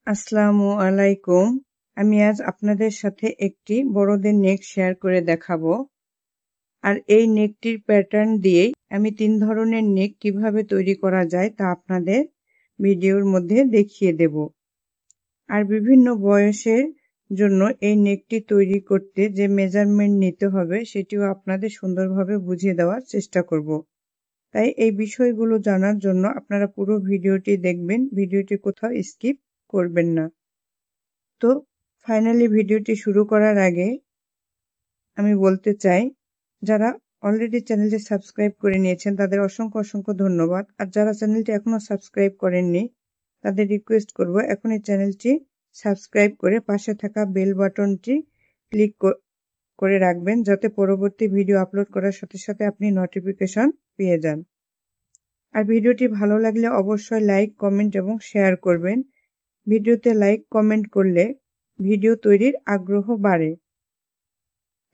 আসসালামু আলাইকুম। আমি আজ আপনাদের সাথে একটি বড়দের নেক শেয়ার করে দেখাবো। আর এই নেকটির প্যাটার্ন দিয়েই আমি 3 ধরনের নেক কিভাবে তৈরি করা যায় তা আপনাদের ভিডিওর মধ্যে দেখিয়ে দেব। আর বিভিন্ন বয়সের জন্য এই নেকটি তৈরি করতে যে মেজারমেন্ট নিতে হবে সেটিও আপনাদের সুন্দরভাবে বুঝিয়ে দেওয়ার চেষ্টা করব। তাই এই বিষয়গুলো জানার জন্য আপনারা পুরো ভিডিওটি দেখবেন, ভিডিওটি কোথাও স্কিপ করবেন না। তো ফাইনালি ভিডিওটি শুরু করার আগে আমি বলতে চাই, যারা অলরেডি চ্যানেলটি সাবস্ক্রাইব করে নিয়েছেন তাদের অসংখ্য ধন্যবাদ। আর যারা চ্যানেলটি এখনো সাবস্ক্রাইব করেননি তাদের রিকোয়েস্ট করব এখনই চ্যানেলটি সাবস্ক্রাইব করে পাশে থাকা বেল বাটনটি ক্লিক করে রাখবেন, যাতে পরবর্তী ভিডিও আপলোড করার সাথে সাথে আপনি নোটিফিকেশন পেয়ে যান। আর ভিডিওটি ভালো লাগলে অবশ্যই লাইক, কমেন্ট এবং শেয়ার করবেন। ভিডিওতে লাইক, কমেন্ট করলে ভিডিও তৈরির আগ্রহ বাড়ে।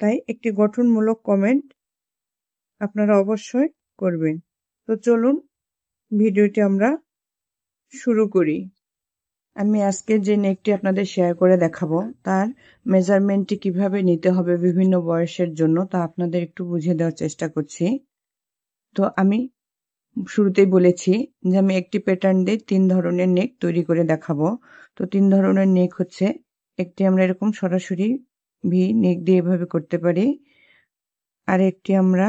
তাই একটি গঠনমূলক কমেন্ট আপনারা অবশ্যই করবেন। তো চলুন ভিডিওটি আমরা শুরু করি। আমি আজকে যে নেকটি আপনাদের শেয়ার করে দেখাবো তার মেজারমেন্টটি কিভাবে নিতে হবে বিভিন্ন বয়সের জন্য তা আপনাদের একটু বুঝিয়ে দেওয়ার চেষ্টা করছি। তো আমি শুরুতেই বলেছি যে আমি একটি প্যাটার্ন দিয়ে 3 ধরনের নেক তৈরি করে দেখাবো। তো 3 ধরনের নেক হচ্ছে, একটি আমরা এরকম সরাসরি ভি নেক দিয়ে এভাবে করতে পারি, আর একটি আমরা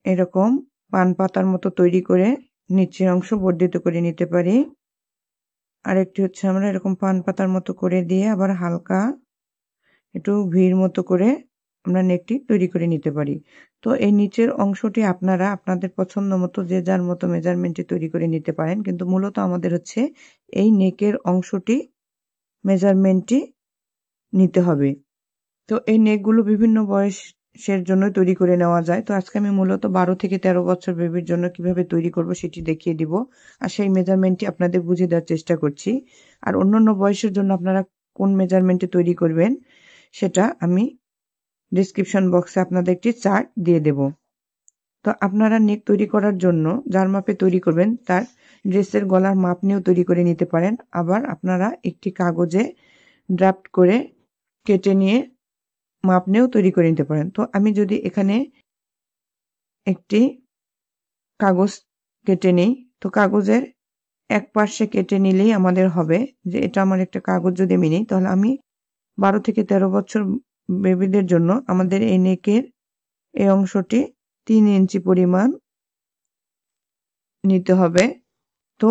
এরকম পান পাতার মতো তৈরি করে নিচের অংশ বর্ধিত করে নিতে পারি, আর একটি হচ্ছে আমরা এরকম পান পাতার মতো করে দিয়ে আবার হালকা একটু ভির মতো করে আমরা নেকটি তৈরি করে নিতে পারি। তো এই নিচের অংশটি আপনারা আপনাদের পছন্দ মতো যে যার মতো মেজারমেন্টে তৈরি করে নিতে পারেন, কিন্তু মূলত আমাদের হচ্ছে এই নেকের অংশটি মেজারমেন্টটি নিতে হবে। তো এই নেকগুলো বিভিন্ন বয়সের জন্য তৈরি করে নেওয়া যায়। তো আজকে আমি মূলত 12 থেকে 13 বছর বেবির জন্য কিভাবে তৈরি করব সেটি দেখিয়ে দিব, আর সেই মেজারমেন্টটি আপনাদের বুঝিয়ে দেওয়ার চেষ্টা করছি। আর অন্যান্য বয়সের জন্য আপনারা কোন মেজারমেন্টে তৈরি করবেন সেটা আমি ডেসক্রিপশন বক্সে আপনাদের একটি চার্ট দিয়ে দেব। তো আপনারা নেক তৈরি করার জন্য যার মাপে তৈরি করবেন তার ড্রেসের গলার মাপ নিয়েও তৈরি করে নিতে পারেন। আবার আপনারা একটি কাগজে ড্রাফট করে কেটে নিয়ে মাপ নিয়েও তৈরি করে নিতে পারেন। তো আমি যদি এখানে একটি কাগজ কেটে নিই, তো কাগজের এক পাশে কেটে নিলেই আমাদের হবে যে এটা আমার একটা কাগজ যদি আমি নিই, তাহলে আমি 12 থেকে 13 বছর বেবিদের জন্য আমাদের এই নেকের এই অংশটি 3 ইঞ্চি পরিমাণ নিতে হবে। তো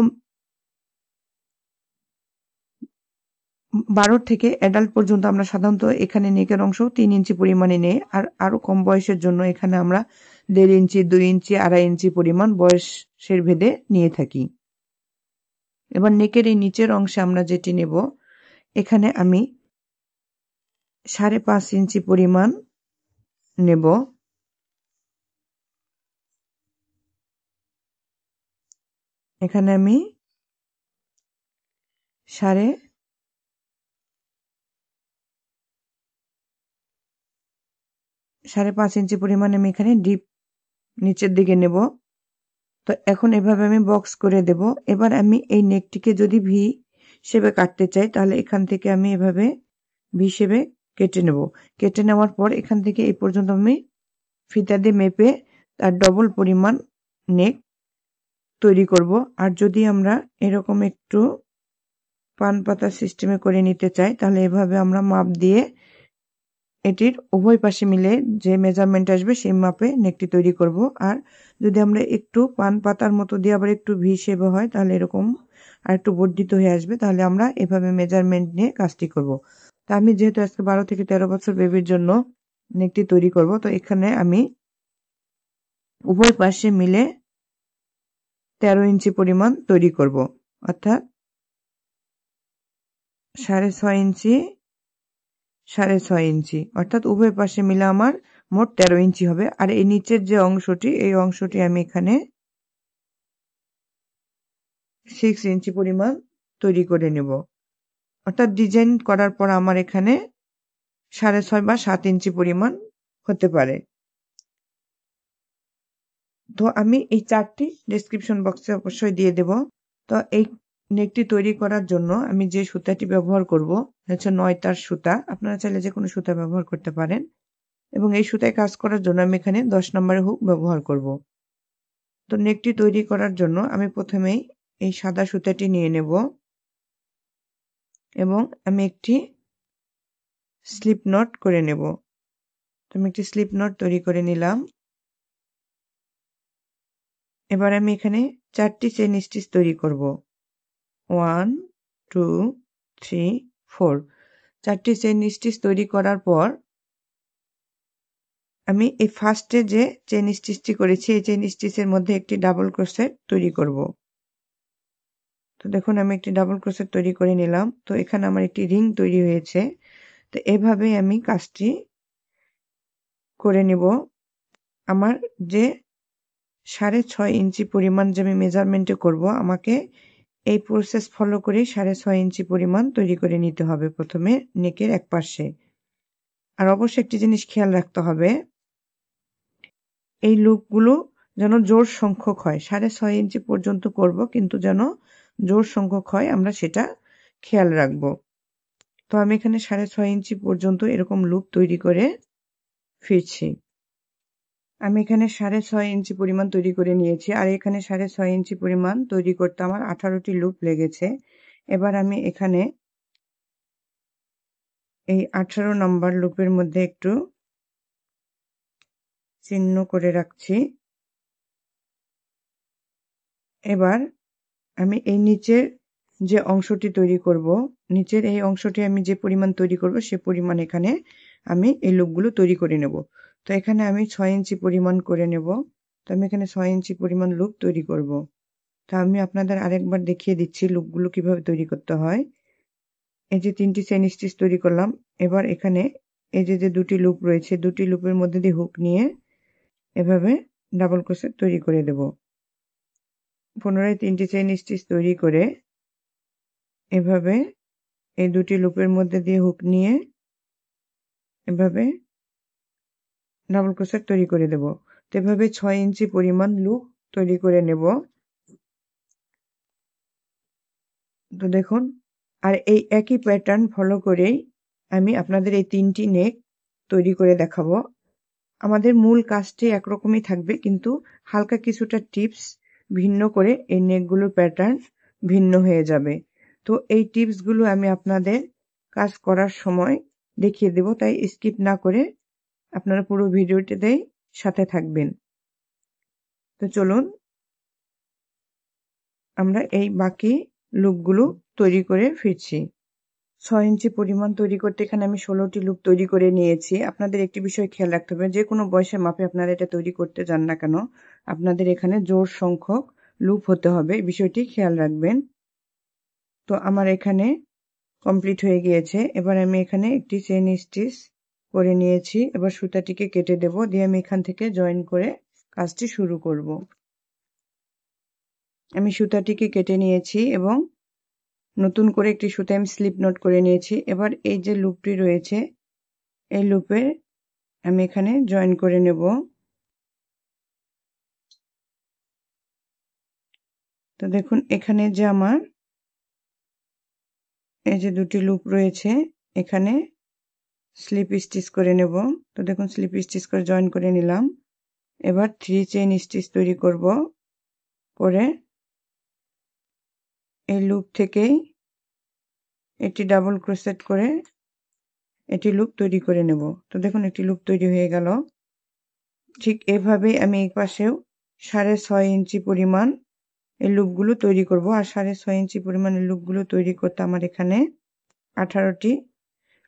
12 থেকে অ্যাডাল্ট পর্যন্ত আমরা সাধারণত এখানে নেকের অংশ 3 ইঞ্চি পরিমাণে নেই, আর আরো কম বয়সের জন্য এখানে আমরা 1.5 ইঞ্চি, 2 ইঞ্চি, 2.5 ইঞ্চি পরিমাণ বয়সের ভেদে নিয়ে থাকি। এবার নেকের এই নিচের অংশে আমরা যেটি নেব, এখানে আমি 5.5 ইঞ্চি পরিমাণ নেব। এখানে আমি 5.5 ইঞ্চি পরিমাণ আমি এখানে ডিপ নিচের দিকে নেব। তো এখন এভাবে আমি বক্স করে দেব। এবার আমি এই নেকটিকে যদি ভি শেপে কাটতে চাই, তাহলে এখান থেকে আমি এভাবে ভি শেপে কেটে নেব। কেটে নেওয়ার পর এখান থেকে এই পর্যন্ত আমি ফিতা দিয়ে মেপে তার ডবল পরিমাণ নেক তৈরি করব। আর যদি আমরা এরকম একটু পান পাতা সিস্টেমে করে নিতে চাই, তাহলে এভাবে আমরা মাপ দিয়ে এটির উভয় পাশে মিলে যে মেজারমেন্ট আসবে সেই মাপে নেকটি তৈরি করব। আর যদি আমরা একটু পান পাতার মতো দিয়ে আবার একটু ভি শেপে হয়, তাহলে এরকম আর একটু বর্ধিত হয়ে আসবে, তাহলে আমরা এভাবে মেজারমেন্ট নিয়ে কাজটি করব। তা আমি যেহেতু আজকে 12 থেকে 13 বছর বেবির জন্য নেকটি তৈরি করব, তো এখানে আমি উভয় পাশে মিলে 13 ইঞ্চি পরিমাণ তৈরি করব, অর্থাৎ 6.5 ইঞ্চি, 6.5 ইঞ্চি, অর্থাৎ উভয় পাশে মিলে আমার মোট 13 ইঞ্চি হবে। আর এই নিচের যে অংশটি, এই অংশটি আমি এখানে 6 ইঞ্চি পরিমাণ তৈরি করে নেব, অর্থাৎ ডিজাইন করার পর আমার এখানে 6.5 বা 7 ইঞ্চি পরিমাণ হতে পারে। তো আমি এই চার্টটি ডেসক্রিপশন বক্সে অবশ্যই দিয়ে দেব। তো এই নেকটি তৈরি করার জন্য আমি যে সুতাটি ব্যবহার করব হচ্ছে 9 তার সুতা। আপনারা চাইলে যে কোনো সুতা ব্যবহার করতে পারেন এবং এই সুতায় কাজ করার জন্য আমি এখানে 10 নম্বরের হুক ব্যবহার করব। তো নেকটি তৈরি করার জন্য আমি প্রথমেই এই সাদা সুতাটি নিয়ে নেব এবং আমি একটি স্লিপ নট করে নেব। তো আমি একটি স্লিপ নট তৈরি করে নিলাম। এবার আমি এখানে 4টি চেইন স্টিচ তৈরি করব। 1 2 3 4। 4টি চেইন স্টিচ তৈরি করার পর আমি এই ফার্স্টে যে চেইন স্টিচটি করেছি এই চেইন স্টিচের মধ্যে একটি ডাবল ক্রোশেট তৈরি করব। তো দেখুন আমি একটি ডাবল ক্রোশেট তৈরি করে নিলাম। তো এখানে আমার একটি রিং তৈরি হয়েছে। তো এভাবেই আমি কাজটি করে নেব। আমার যে 6.5 ইঞ্চি পরিমাণ যে আমি মেজারমেন্টে করব, আমাকে এই প্রসেস ফলো করে 6.5 ইঞ্চি পরিমাণ তৈরি করে নিতে হবে প্রথমে নেকের এক পাশে। আর অবশ্যই একটি জিনিস খেয়াল রাখতে হবে, এই লুপগুলো যেন জোড় সংখ্যক হয়। 6.5 ইঞ্চি পর্যন্ত করব কিন্তু যেন জোড় সংখ্যক হয় আমরা সেটা খেয়াল রাখব। তো আমি এখানে 6.5 ইঞ্চি পর্যন্ত এরকম লুপ তৈরি করে ফিরছি। আমি এখানে 6.5 ইঞ্চি পরিমাণ তৈরি করে নিয়েছি আর এখানে 6.5 ইঞ্চি পরিমাণ তৈরি করতে আমার 18টি লুপ লেগেছে। এবার আমি এখানে এই 18 নম্বর লুপের মধ্যে একটু চিহ্ন করে রাখছি। এবার আমি এই নিচের যে অংশটি তৈরি করব, নিচের এই অংশটি আমি যে পরিমাণ তৈরি করব সে পরিমাণ এখানে আমি এই লুপগুলো তৈরি করে নেব। তো এখানে আমি 6 ইঞ্চি পরিমাণ করে নেব। তো আমি এখানে 6 ইঞ্চি পরিমাণ লুপ তৈরি করব। তা আমি আপনাদের আরেকবার দেখিয়ে দিচ্ছি লুপগুলো কিভাবে তৈরি করতে হয়। এই যে 3টি চেইন স্টিচ তৈরি করলাম। এবার এখানে এই যে দুটি লুপ রয়েছে, দুটি লুপের মধ্যে দিয়ে হুক নিয়ে এভাবে ডাবল ক্রোশেট তৈরি করে দেব। পুনরায় 3টি চেইন স্টিচ তৈরি করে এভাবে এই দুটি লুপের মধ্যে দিয়ে হুক নিয়ে এভাবে ডাবল ক্রোশেট তৈরি করে দেব। তো এভাবে 6 ইঞ্চি পরিমাণ লুপ তৈরি করে নেব। তো দেখুন, আর এই একই প্যাটার্ন ফলো করেই আমি আপনাদের এই 3টি নেক তৈরি করে দেখাবো। আমাদের মূল কাজটি একরকমই থাকবে কিন্তু হালকা কিছুটা টিপস ভিন্ন করে এই নেকগুলোর প্যাটার্ন ভিন্ন হয়ে যাবে। তো এই টিপসগুলো আমি আপনাদের কাজ করার সময় দেখিয়ে দেব, তাই স্কিপ না করে আপনারা পুরো ভিডিওটিতেই সাথে থাকবেন। তো চলুন আমরা এই বাকি লুপগুলো তৈরি করে ফিরছি। 6 ইঞ্চি পরিমাণ তৈরি করতে এখানে আমি 16টি লুপ তৈরি করে নিয়েছি। আপনাদের একটি বিষয় খেয়াল রাখতে হবে, যে কোনো বয়সের মাপে আপনারা এটা তৈরি করতে যান না কেন, আপনাদের এখানে জোড় সংখ্যক লুপ হতে হবে, বিষয়টি খেয়াল রাখবেন। তো আমার এখানে কমপ্লিট হয়ে গিয়েছে। এবার আমি এখানে একটি চেইন স্টিচ করে নিয়েছি। এবার সুতাটিকে কেটে দেব, দিয়ে আমি এখান থেকে জয়েন করে কাজটি শুরু করব। আমি সুতাটিকে কেটে নিয়েছি এবং নতুন করে একটি সুতা আমি স্লিপ নট করে নিয়েছি। এবার এই যে লুপটি রয়েছে এই লুপে আমি এখানে জয়েন করে নেব। তো দেখুন এখানে যে আমার এই যে দুটি লুপ রয়েছে এখানে স্লিপ স্টিচ করে নেব। তো দেখুন স্লিপ স্টিচ করে জয়েন করে নিলাম। এবার 3 চেইন স্টিচ তৈরি করব, করে এই লুপ থেকেই একটি ডাবল ক্রোশেট করে এটি লুপ তৈরি করে নেব। তো দেখুন একটি লুপ তৈরি হয়ে গেল। ঠিক এভাবেই আমি এই পাশেও 6.5 ইঞ্চি পরিমাণ এই লুপগুলো তৈরি করব। আর 6.5 ইঞ্চি পরিমাণের লুপগুলো তৈরি করতে আমার এখানে 18টি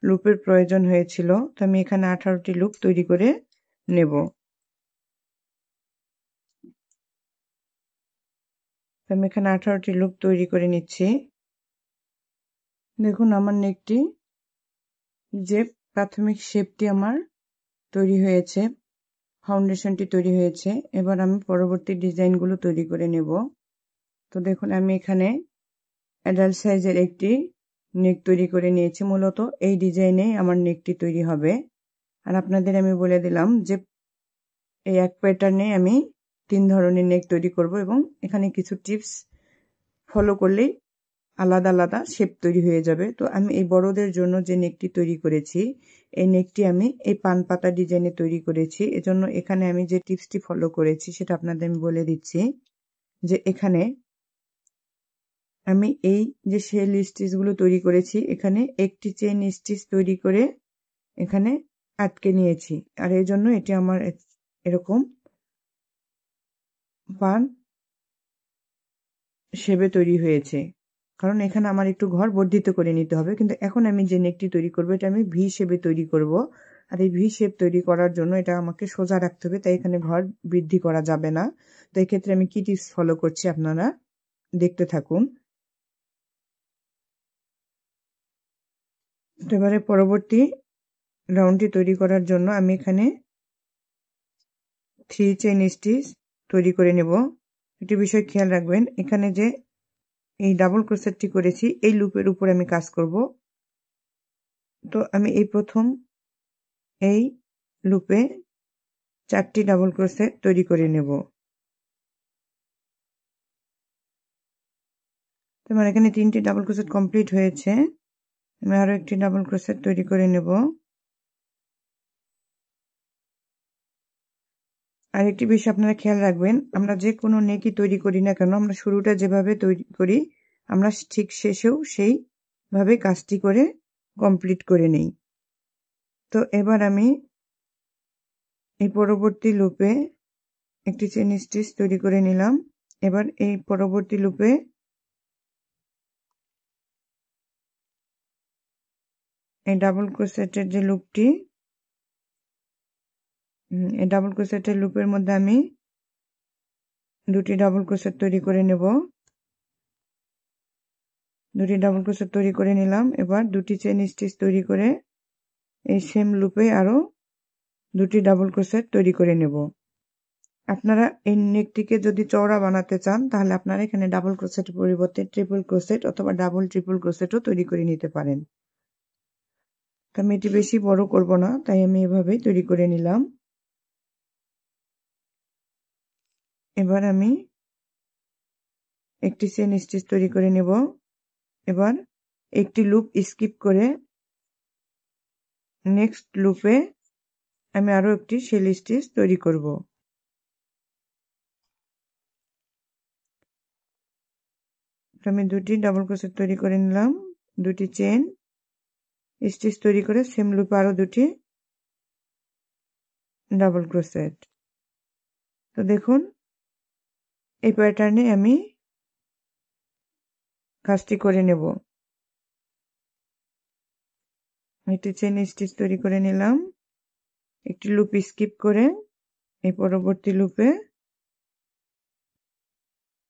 লুপের প্রয়োজন হয়েছিল। তো আমি এখানে 18টি লুপ তৈরি করে নেব। তো আমি এখানে 18টি লুপ তৈরি করে নিচ্ছি। দেখুন আমার নেকটি যে প্রাথমিক শেপটি আমার তৈরি হয়েছে, ফাউন্ডেশনটি তৈরি হয়েছে। এবার আমি পরবর্তী ডিজাইনগুলো তৈরি করে নেব। তো দেখুন আমি এখানে অ্যাডাল্ট সাইজের একটি নেক তৈরি করে নিয়েছি। মূলত এই ডিজাইনে আমার নেকটি তৈরি হবে। আর আপনাদের আমি বলে দিলাম যে এই এক প্যাটার্নে আমি 3 ধরনের নেক তৈরি করব এবং এখানে কিছু টিপস ফলো করলেই আলাদা আলাদা শেপ তৈরি হয়ে যাবে। তো আমি এই বড়দের জন্য যে নেকটি তৈরি করেছি, এই নেকটি আমি এই পান পাতা ডিজাইনে তৈরি করেছি। এজন্য এখানে আমি যে টিপসটি ফলো করেছি সেটা আপনাদের আমি বলে দিচ্ছি, যে এখানে আমি এই যে শেল স্টিচগুলো তৈরি করেছি, এখানে একটি চেইন স্টিচ তৈরি করে এখানে আটকে নিয়েছি। আর এই জন্য এটি আমার এরকম পান শেপে তৈরি হয়েছে, কারণ এখানে আমার একটু ঘর বর্ধিত করে নিতে হবে। কিন্তু এখন আমি যে নেকটি তৈরি করব এটা আমি ভি শেপে তৈরি করব। আর এই ভি শেপ তৈরি করার জন্য এটা আমাকে সোজা রাখতে হবে, তাই এখানে ঘর বৃদ্ধি করা যাবে না। তো এক্ষেত্রে আমি কি টিপস ফলো করছি আপনারা দেখতে থাকুন। তো এবারে পরবর্তী রাউন্ডটি তৈরি করার জন্য আমি এখানে 3 চেইন স্টিচ তৈরি করে নেব। একটি বিষয় খেয়াল রাখবেন, এখানে যে এই ডাবল ক্রোশেটটি করেছি এই লুপের উপর আমি কাজ করব। তো আমি এই প্রথম এই লুপে 4টি ডাবল ক্রোশেট তৈরি করে নেব। তোমার এখানে 3টি ডাবল ক্রোশেট কমপ্লিট হয়েছে। আমি আরো একটি ডাবল ক্রোশেট তৈরি করে নেব। আর একটি বিষয় আপনারা খেয়াল রাখবেন, আমরা যে কোনো নেকই তৈরি করি না কেন, আমরা শুরুটা যেভাবে তৈরি করি আমরা ঠিক শেষেও সেইভাবে কাজটি করে কমপ্লিট করে নেই। তো এবার আমি এই পরবর্তী লুপে একটি চেইন স্টিচ তৈরি করে নিলাম। এবার এই পরবর্তী লুপে এই ডাবল ক্রোশেটের যে লুপটি, এই ডাবল ক্রোশেটের লুপের মধ্যে আমি 2টি ডাবল ক্রোশেট তৈরি করে নেব। 2টি ডাবল ক্রোশেট তৈরি করে নিলাম। এবার 2টি চেইন স্টিচ তৈরি করে এই সেম লুপে আরো 2টি ডাবল ক্রোশেট তৈরি করে নেব। আপনারা এই নেকটিকে যদি চওড়া বানাতে চান তাহলে আপনারা এখানে ডাবল ক্রোশেটের পরিবর্তে ট্রিপল ক্রোশেট অথবা ডাবল ট্রিপল ক্রোশেটও তৈরি করে নিতে পারেন। আমি এটি বেশি বড় করব না, তাই আমি এভাবেই তৈরি করে নিলাম। এবার আমি একটি চেইন স্টিচ তৈরি করে নেব। এবার একটি লুপ স্কিপ করে নেক্সট লুপে আমি আরো একটি শেল স্টিচ তৈরি করব। আমি 2টি ডাবল ক্রোশেট তৈরি করে নিলাম, 2টি চেইন স্টিচ তৈরি করে সেম লুপে আরো 2টি ডাবল ক্রোশেট। তো দেখুন এই প্যাটার্নে আমি কাজটি করে নেব। একটি চেইন স্টিচ তৈরি করে নিলাম, একটি লুপ স্কিপ করে এই পরবর্তী লুপে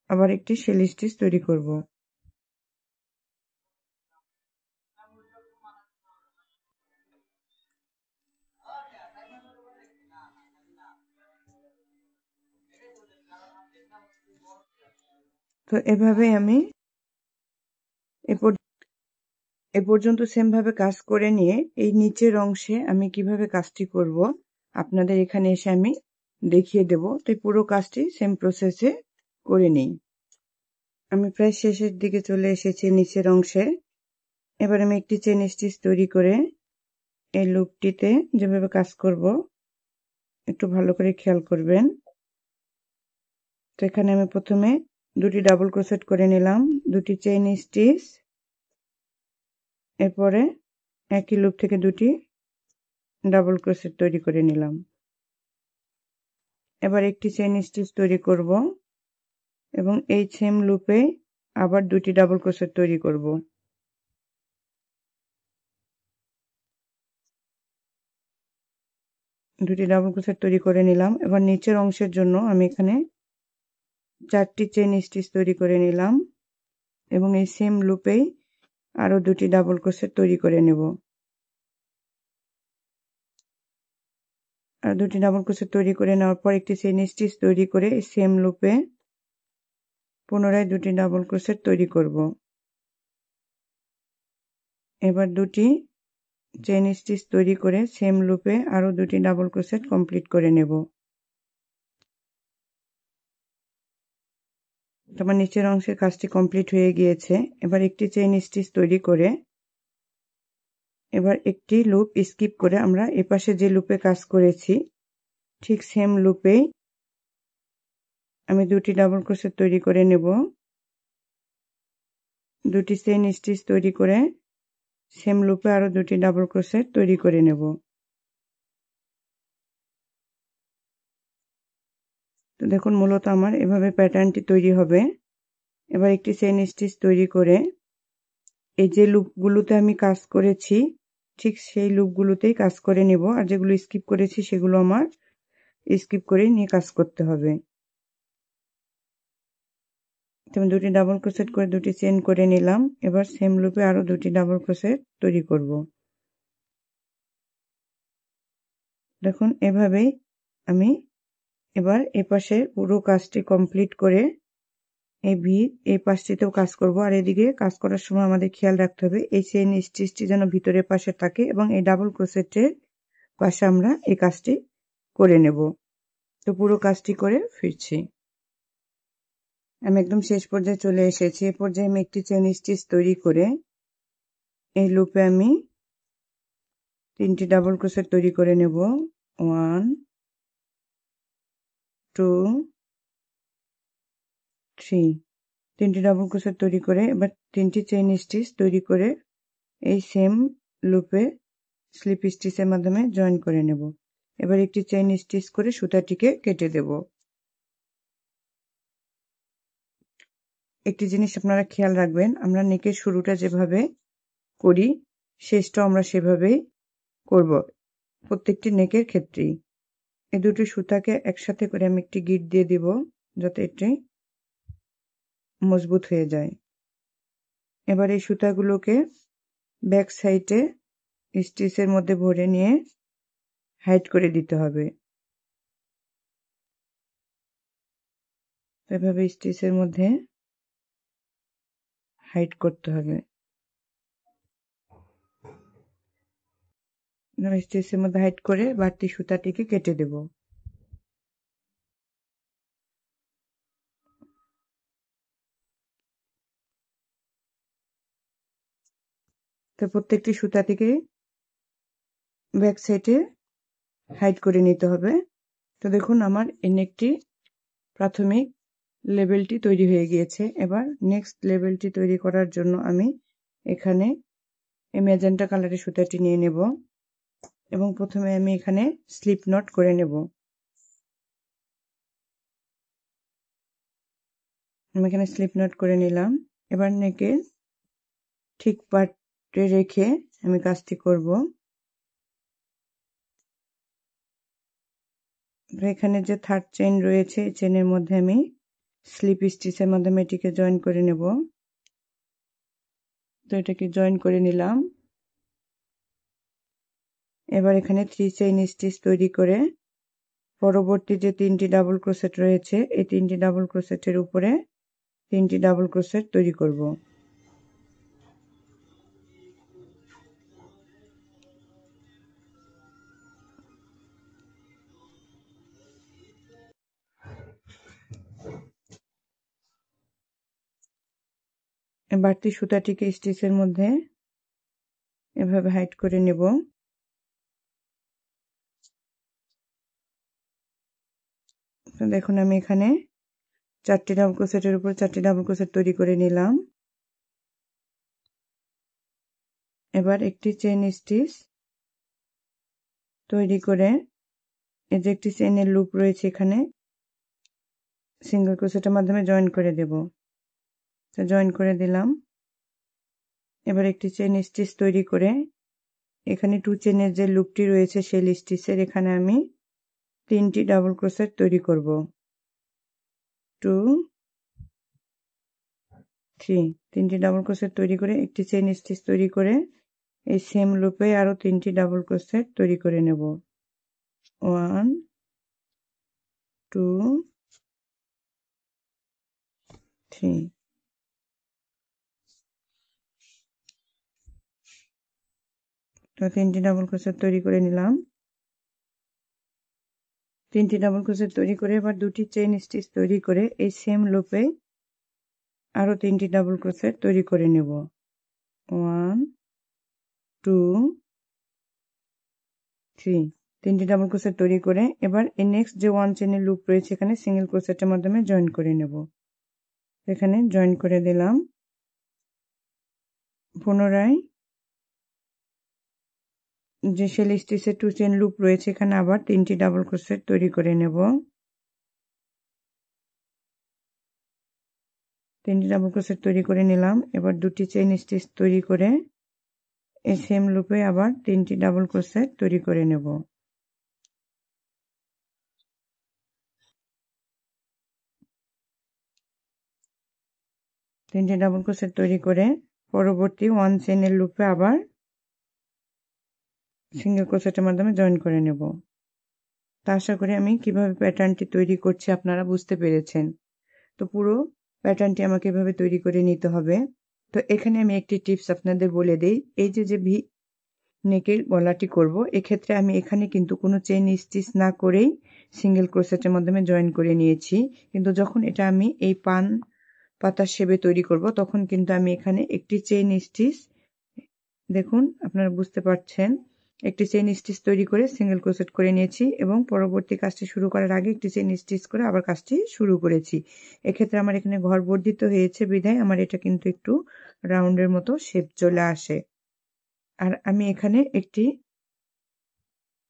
আবার একটি শেল স্টিচ তৈরি করব। তো এভাবে আমি এ পর্যন্ত সেম ভাবে কাজ করে নিয়ে এই নিচের অংশে আমি কিভাবে কাজটি করব আপনাদের এখানে এসে আমি দেখিয়ে দেব। তো পুরো কাজটি সেম প্রসেসে করে নিই। আমি প্রায় শেষের দিকে চলে এসেছি নিচের অংশে। এবার আমি একটি চেইন স্টিচ তৈরি করে এই লুপটিতে যেভাবে কাজ করব একটু ভালো করে খেয়াল করবেন। তো এখানে আমি প্রথমে 2টি ডাবল ক্রোশেট করে নিলাম, 2টি চেইন স্টিচ, এরপরে একই লুপ থেকে 2টি ডাবল ক্রোশেট তৈরি করে নিলাম। এবার একটি চেইন স্টিচ তৈরি করব এবং এই সেম লুপে আবার 2টি ডাবল ক্রোশেট তৈরি করব। দুটি ডাবল ক্রোশেট তৈরি করে নিলাম। এবার নিচের অংশের জন্য আমি এখানে 4টি চেইন স্টিচ তৈরি করে নিলাম এবং এই সেম লুপেই আরো 2টি ডাবল ক্রোশেট তৈরি করে নেব। আর 2টি ডাবল ক্রোশেট তৈরি করে নেওয়ার পর একটি চেইন স্টিচ তৈরি করে এই সেম লুপে পুনরায় 2টি ডাবল ক্রোশেট তৈরি করব। এবার 2টি চেইন স্টিচ তৈরি করে সেম লুপে আরো 2টি ডাবল ক্রোশেট কমপ্লিট করে নেব। আমার নিচের অংশের কাজটি কমপ্লিট হয়ে গিয়েছে। এবার একটি চেইন স্টিচ তৈরি করে এবার একটি লুপ স্কিপ করে আমরা এপাশে যে লুপে কাজ করেছি ঠিক সেম লুপেই আমি দুটি ডাবল ক্রোশেট তৈরি করে নেব। দুটি চেইন স্টিচ তৈরি করে সেম লুপে আরো দুটি ডাবল ক্রোশেট তৈরি করে নেব। তো দেখুন মূলত আমার এভাবে প্যাটার্নটি তৈরি হবে। এবার একটি চেইন স্টিচ তৈরি করে এই যে লুপগুলোতে আমি কাজ করেছি ঠিক সেই লুপগুলোতেই কাজ করে নেব, আর যেগুলো স্কিপ করেছি সেগুলো আমার স্কিপ করে নিয়ে কাজ করতে হবে। আমি দুটি ডাবল ক্রোশেট করে দুটি চেইন করে নিলাম। এবার সেম লুপে আরো দুটি ডাবল ক্রোশেট তৈরি করব। দেখুন এভাবেই আমি এবার এপাশে পুরো কাজটি কমপ্লিট করে এই পাশটিতেও কাজ করব। আর এদিকে কাজ করার সময় আমাদের খেয়াল রাখতে হবে এই চেইন স্টিচটি যেন ভিতরের পাশে থাকে এবং এই ডাবল ক্রোশেটের পাশে আমরা এই কাজটি করে নেব। তো পুরো কাজটি করে ফিরছি। আমি একদম শেষ পর্যায়ে চলে এসেছি। এ পর্যায়ে আমি একটি চেইন স্টিচ তৈরি করে এই লুপে আমি তিনটি ডাবল ক্রোশেট তৈরি করে নেব। 1 2 3 তিনটি ডাবল ক্রোশেট তৈরি করে এবার তিনটি চেইন স্টিচ তৈরি করে এই সেম লুপে স্লিপ স্টিচের মাধ্যমে জয়েন করে নেব। এবার একটি চেইন স্টিচ করে সুতাটিকে কেটে দেব। একটি জিনিস আপনারা খেয়াল রাখবেন, আমরা নেকের শুরুটা যেভাবে করি শেষটাও আমরা সেভাবেই করব প্রত্যেকটি নেকের ক্ষেত্রেই। এই দুটি সুতাকে একসাথে করে আমি একটি গিঁট দিয়ে দিব যাতে এটি মজবুত হয়ে যায়। এবার এই সুতাগুলোকে ব্যাক সাইডে স্টিচের মধ্যে ভরে নিয়ে হাইড করে দিতে হবে। এভাবে স্টিচের মধ্যে হাইড করতে হবে। স্টিচের মধ্যে হাইড করে বাড়তি সুতাটিকে কেটে দেব। তো প্রত্যেকটি সুতাটিকে ব্যাক সাইডে হাইড করে নিতে হবে। তো দেখুন আমার এই নেকটি প্রাথমিক লেভেলটি তৈরি হয়ে গিয়েছে। এবার নেক্সট লেভেলটি তৈরি করার জন্য আমি এখানে এই ম্যাজেন্টা কালারের সুতাটি নিয়ে নেব এবং প্রথমে আমি এখানে স্লিপ নট করে নেব। আমি এখানে স্লিপ নট করে নিলাম। এবার নেকের ঠিক পার্টে রেখে আমি কাজটি করব। এখানে যে থার্ড চেইন রয়েছে এই চেইনের মধ্যে আমি স্লিপ স্টিচের মাধ্যমে এটিকে জয়েন করে নেব। তো এটাকে জয়েন করে নিলাম। এবার এখানে 3 চেইন স্টিচ তৈরি করে পরবর্তী যে তিনটি ডাবল ক্রোশেট রয়েছে এই তিনটি ডাবল ক্রোশেটের উপরে তিনটি ডাবল ক্রোশেট তৈরি করব। বাড়তি সুতাটিকে স্টিচের মধ্যে এভাবে হাইড করে নেব। তো দেখুন আমি এখানে 4টি ডাবল ক্রোশেটের উপর 4টি ডাবল ক্রোশেট তৈরি করে নিলাম। এবার একটি চেইন স্টিচ তৈরি করে এই যে একটি চেইনের লুপ রয়েছে এখানে সিঙ্গেল ক্রোশেটের মাধ্যমে জয়েন করে দেব। তো জয়েন করে দিলাম। এবার একটি চেইন স্টিচ তৈরি করে এখানে 2 চেইনের যে লুপটি রয়েছে সেই স্টিচের এখানে আমি 3টি ডাবল ক্রোশেট তৈরি করব। 2 3 3টি ডাবল ক্রোশেট তৈরি করে একটি চেইন স্টিচ তৈরি করে এই সেম লুপে আরো 3টি ডাবল ক্রোশেট তৈরি করে নেব। 1 2 3 তো 3টি ডাবল ক্রোশেট তৈরি করে নিলাম। 3টি ডাবল ক্রোশেট তৈরি করে এবার দুটি চেইন স্টিচ তৈরি করে এই সেম লুপে আরও 3টি ডাবল ক্রোশেট তৈরি করে নেব। 1 2 3 3টি ডাবল ক্রোশেট তৈরি করে এবার এই নেক্সট যে 1 চেনের লুপ রয়েছে এখানে সিঙ্গেল ক্রোশেটের মাধ্যমে জয়েন করে নেব। এখানে জয়েন করে দিলাম। পুনরায় যে শেল স্টিচের 2 চেন লুপ রয়েছে এখানে আবার 3টি ডাবল ক্রোশেট তৈরি করে নেব। 3টি ডাবল ক্রোশেট তৈরি করে নিলাম। এবার 2টি চেইন স্টিচ তৈরি করে এই সেম লুপে আবার 3টি ডাবল ক্রোশেট তৈরি করে নেব। তিনটি ডাবল ক্রোশেট তৈরি করে পরবর্তী 1 চেইনের লুপে আবার সিঙ্গেল ক্রোশেটের মাধ্যমে জয়েন করে নেব। তা আশা করি আমি কিভাবে প্যাটার্নটি তৈরি করছি আপনারা বুঝতে পেরেছেন। তো পুরো প্যাটার্নটি আমাকে এভাবে তৈরি করে নিতে হবে। তো এখানে আমি একটি টিপস আপনাদের বলে দেই। এই যে ভি নেকের গলাটি করব এক্ষেত্রে আমি এখানে কিন্তু কোনো চেইন স্টিচ না করেই সিঙ্গেল ক্রোশেটের মাধ্যমে জয়েন করে নিয়েছি। কিন্তু যখন এটা আমি এই পান পাতার শেপে তৈরি করব তখন কিন্তু আমি এখানে একটি চেইন স্টিচ, দেখুন আপনারা বুঝতে পারছেন, একটি চেইন স্টিচ তৈরি করে সিঙ্গেল ক্রোশেট করে নিয়েছি এবং পরবর্তী কাজটি শুরু করার আগে একটি চেইন স্টিচ করে আবার কাজটি শুরু করেছি। এক্ষেত্রে আমার এখানে ঘর বর্ধিত হয়েছে বিধায় আমার এটা কিন্তু একটু রাউন্ডের মতো শেপ চলে আসে। আর আমি এখানে একটি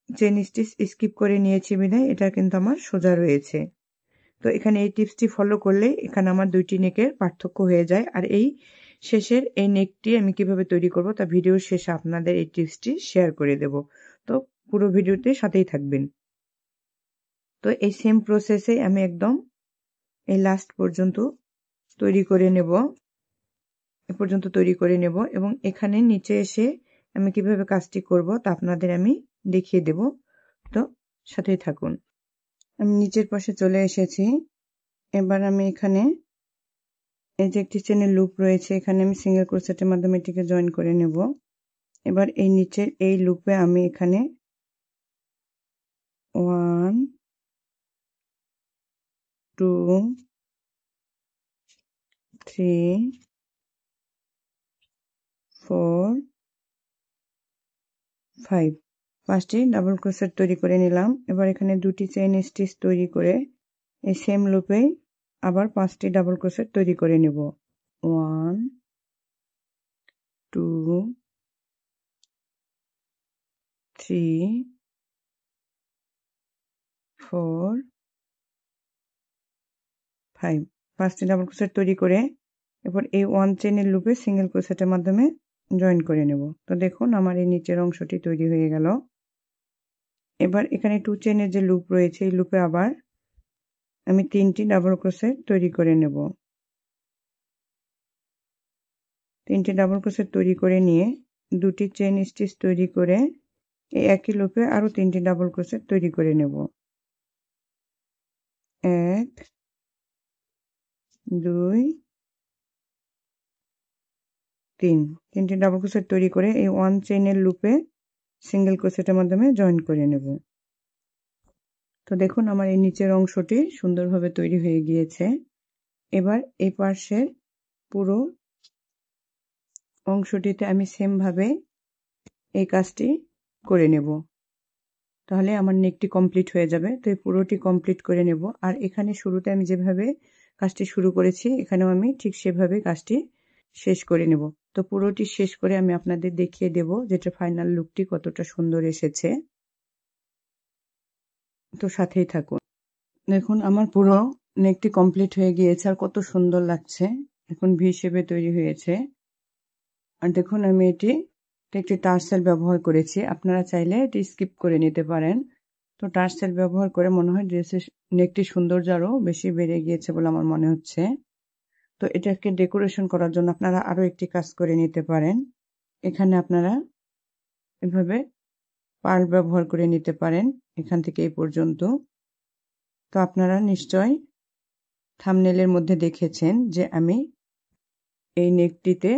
চেইন স্টিচ স্কিপ করে নিয়েছি বিধায় এটা কিন্তু আমার সোজা রয়েছে। তো এখানে এই টিপসটি ফলো করলে এখানে আমার 2টি নেকের পার্থক্য হয়ে যায়। আর এই শেষের এই নেকটি আমি কিভাবে তৈরি করব তা ভিডিওর শেষে আপনাদের এই টিপসটি শেয়ার করে দেব। তো পুরো ভিডিওতে সাথেই থাকবেন। তো এই সেম প্রসেসে আমি একদম এই লাস্ট পর্যন্ত তৈরি করে নেব, এ পর্যন্ত তৈরি করে নেব এবং এখানে নিচে এসে আমি কিভাবে কাজটি করব তা আপনাদের আমি দেখিয়ে দেব। তো সাথেই থাকুন। আমি নিচের পাশে চলে এসেছি। এবার আমি এখানে এই যে একটি চেনের লুপ রয়েছে এখানে আমি সিঙ্গেল ক্রোশেটের মাধ্যমে এটিকে জয়েন করে নেব। এবার এই নিচের এই লুপে আমি এখানে 1 2 3 4 5 5টি ডাবল ক্রোশেট তৈরি করে নিলাম। এবার এখানে 2টি চেইন স্টিচ তৈরি করে এই সেম লুপে আবার 5টি ডাবল ক্রোশেট তৈরি করে নেব। 1 2 3 4 5 5টি ডাবল ক্রোশেট তৈরি করে এরপর এই 1 চেইনের লুপে সিঙ্গেল ক্রোশেটের মাধ্যমে জয়েন করে নেব। তো দেখুন আমার এই নিচের অংশটি তৈরি হয়ে গেল। এবার এখানে 2 চেইনের যে লুপ রয়েছে এই লুপে আবার আমি 3টি ডাবল ক্রোশেট তৈরি করে নেব। 3টি ডাবল ক্রোশেট তৈরি করে নিয়ে 2টি চেইন স্টিচ তৈরি করে এই একই লুপে আরও 3টি ডাবল ক্রোশেট তৈরি করে নেব। 1 2 3 3টি ডাবল ক্রোশেট তৈরি করে এই 1 চেইনের লুপে সিঙ্গেল ক্রোশেটের মাধ্যমে জয়েন করে নেব। তো দেখুন আমার এই নিচের অংশটি সুন্দরভাবে তৈরি হয়ে গিয়েছে। এবার এই পাশের পুরো অংশটিতে আমি সেম ভাবে এই কাজটি করে নেব, তাহলে আমার নেকটি কমপ্লিট হয়ে যাবে। তো এই পুরোটি কমপ্লিট করে নেব। আর এখানে শুরুতে আমি যেভাবে কাজটি শুরু করেছি এখানেও আমি ঠিক সেভাবে কাজটি শেষ করে নেব। তো পুরোটি শেষ করে আমি আপনাদের দেখিয়ে দেব যেটা ফাইনাল লুকটি কতটা সুন্দর এসেছে। তো সাথেই থাকুন। দেখুন আমার পুরো নেকটি কমপ্লিট হয়ে গিয়েছে আর কত সুন্দর লাগছে। এখন ভি শেপে তৈরি হয়েছে। আর দেখুন আমি একটি টার্সেল ব্যবহার করেছি। আপনারা চাইলে এটি স্কিপ করে নিতে পারেন। তো টার্সেল ব্যবহার করে মনে হয় ড্রেসের নেকটি সৌন্দর্য আরও বেশি বেড়ে গিয়েছে বলে আমার মনে হচ্ছে। তো এটাকে ডেকোরেশন করার জন্য আপনারা আরও একটি কাজ করে নিতে পারেন। এখানে আপনারা এভাবে পার্ল ব্যবহার করে নিতে পারেন এখান থেকে এই পর্যন্ত। তো আপনারা নিশ্চয় থাম্বনেইলের মধ্যে দেখেছেন যে আমি এই নেকটিতে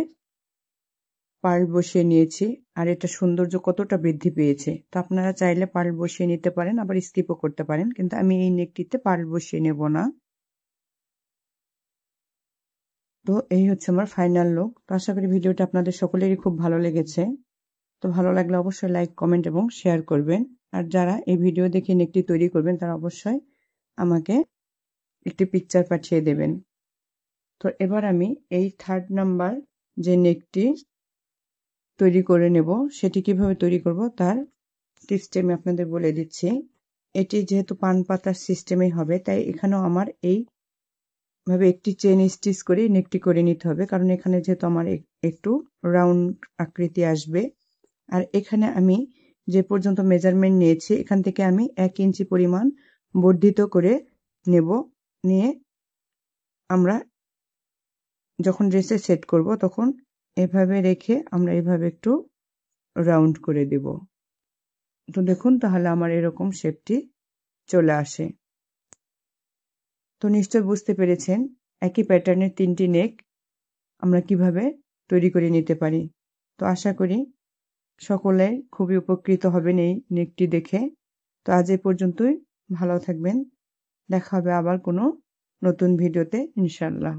পার্ল বসিয়ে নিয়েছি আর এটা সৌন্দর্য কতটা বৃদ্ধি পেয়েছে। তো আপনারা চাইলে পার্ল বসিয়ে নিতে পারেন, আবার স্কিপও করতে পারেন, কিন্তু আমি এই নেকটিতে পার্ল বসিয়ে নেব না। তো এই হচ্ছে আমার ফাইনাল লুক। তো আশা করি ভিডিওটা আপনাদের সকলেরই খুব ভালো লেগেছে। তো ভালো লাগলে অবশ্যই লাইক, কমেন্ট এবং শেয়ার করবেন। আর যারা এই ভিডিও দেখে নেকটি তৈরি করবেন তারা অবশ্যই আমাকে একটি পিকচার পাঠিয়ে দেবেন। তো এবার আমি এই 3rd নাম্বার যে নেকটি তৈরি করে নেব সেটি কিভাবে তৈরি করব তার টিপসটি আমি আপনাদের বলে দিচ্ছি। এটি যেহেতু পান পাতার সিস্টেমেই হবে তাই এখানেও আমার এইভাবে একটি চেন স্টিচ করে নেকটি করে নিতে হবে, কারণ এখানে যেহেতু আমার একটু রাউন্ড আকৃতি আসবে। আর এখানে আমি যে পর্যন্ত মেজারমেন্ট নিয়েছি এখান থেকে আমি 1 ইঞ্চি পরিমাণ বর্ধিত করে নেব। নিয়ে আমরা যখন ড্রেসে সেট করব তখন এভাবে রেখে আমরা এভাবে একটু রাউন্ড করে দেব। তো দেখুন তাহলে আমার এরকম শেপটি চলে আসে। তো নিশ্চয় বুঝতে পেরেছেন একই প্যাটার্নের 3টি নেক আমরা কিভাবে তৈরি করে নিতে পারি। তো আশা করি সকলে খুবই উপকৃত হবেন এই নেকটি দেখে। তো আজ এই পর্যন্তই। ভালো থাকবেন। দেখা হবে আবার কোনো নতুন ভিডিওতে ইনশাআল্লাহ।